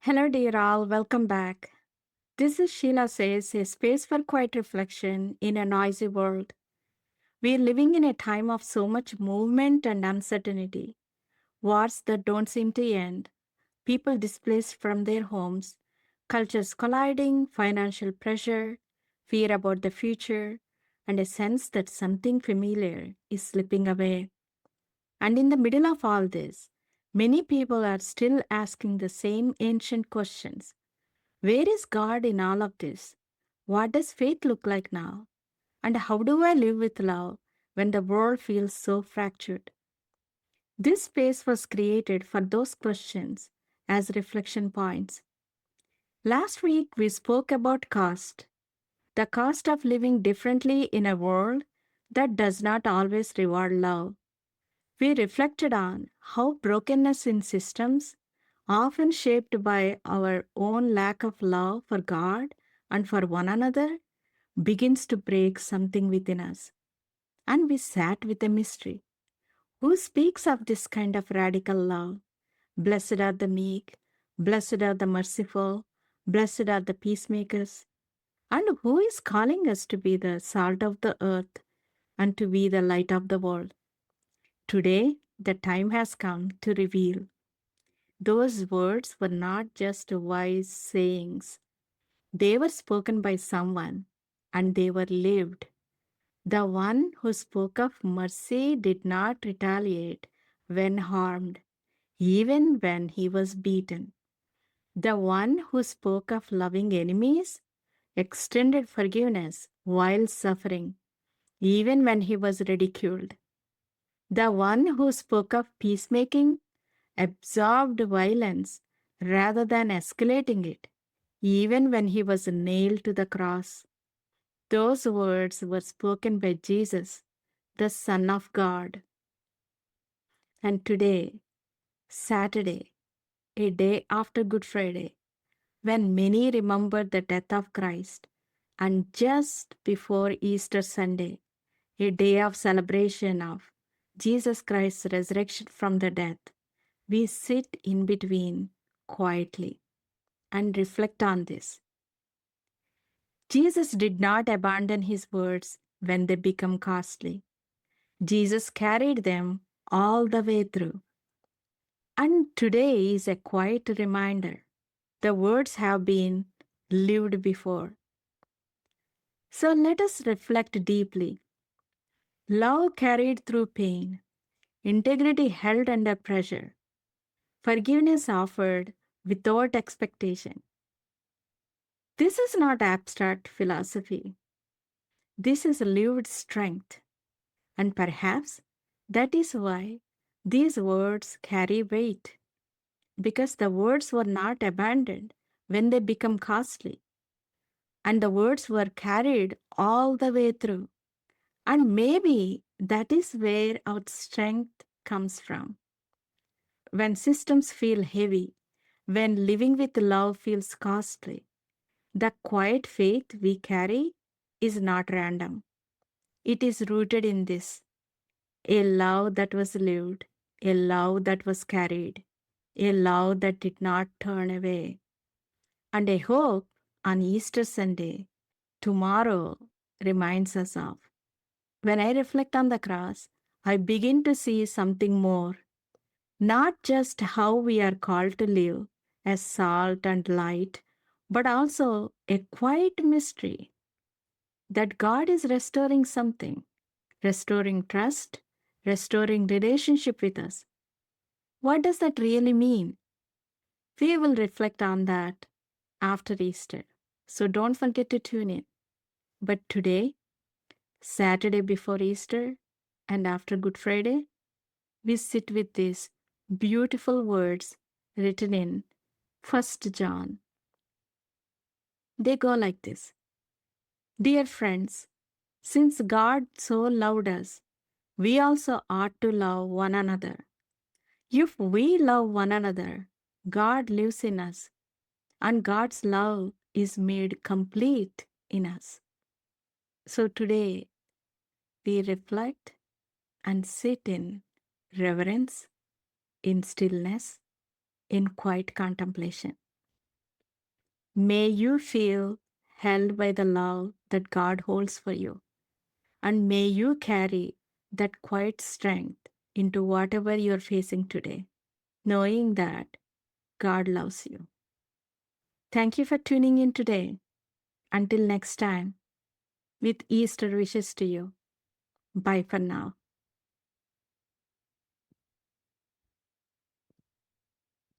Hello, dear all. Welcome back. This is Sheela Says, a space for quiet reflection in a noisy world. We're living in a time of so much movement and uncertainty. Wars that don't seem to end, people displaced from their homes, cultures colliding, financial pressure, fear about the future, and a sense that something familiar is slipping away. And in the middle of all this, many people are still asking the same ancient questions. Where is God in all of this? What does faith look like now? And how do I live with love when the world feels so fractured? This space was created for those questions as reflection points. Last week we spoke about cost, the cost of living differently in a world that does not always reward love. We reflected on how brokenness in systems, often shaped by our own lack of love for God and for one another, begins to break something within us. And we sat with a mystery. Who speaks of this kind of radical love? Blessed are the meek, blessed are the merciful, blessed are the peacemakers. And who is calling us to be the salt of the earth and to be the light of the world? Today, the time has come to reveal. Those words were not just wise sayings, they were spoken by someone and they were lived. The one who spoke of mercy did not retaliate when harmed, even when he was beaten. The one who spoke of loving enemies extended forgiveness while suffering, even when he was ridiculed. The one who spoke of peacemaking absorbed violence rather than escalating it, even when he was nailed to the cross. Those words were spoken by Jesus, the Son of God. And today, Saturday, a day after Good Friday, when many remember the death of Christ, and just before Easter Sunday, a day of celebration of Jesus Christ's resurrection from the death, we sit in between quietly and reflect on this. Jesus did not abandon his words when they become costly. Jesus carried them all the way through. And today is a quiet reminder. The words have been lived before. So let us reflect deeply. Love carried through pain, integrity held under pressure, forgiveness offered without expectation. This is not abstract philosophy. This is lived strength. And perhaps that is why these words carry weight, because the words were not abandoned when they become costly, and the words were carried all the way through. And maybe that is where our strength comes from. When systems feel heavy, when living with love feels costly, the quiet faith we carry is not random. It is rooted in this: a love that was lived, a love that was carried, a love that did not turn away, and a hope on Easter Sunday, tomorrow, reminds us of. When I reflect on the cross, I begin to see something more, not just how we are called to live as salt and light, but also a quiet mystery that God is restoring something, restoring trust, restoring relationship with us. What does that really mean? We will reflect on that after Easter. So don't forget to tune in. But today, Saturday before Easter and after Good Friday, we sit with these beautiful words written in First John. They go like this: Dear friends, since God so loved us, we also ought to love one another. If we love one another, God lives in us, and God's love is made complete in us. So today, we reflect and sit in reverence, in stillness, in quiet contemplation. May you feel held by the love that God holds for you. And may you carry that quiet strength into whatever you're facing today, knowing that God loves you. Thank you for tuning in today. Until next time, with Easter wishes to you. Bye for now.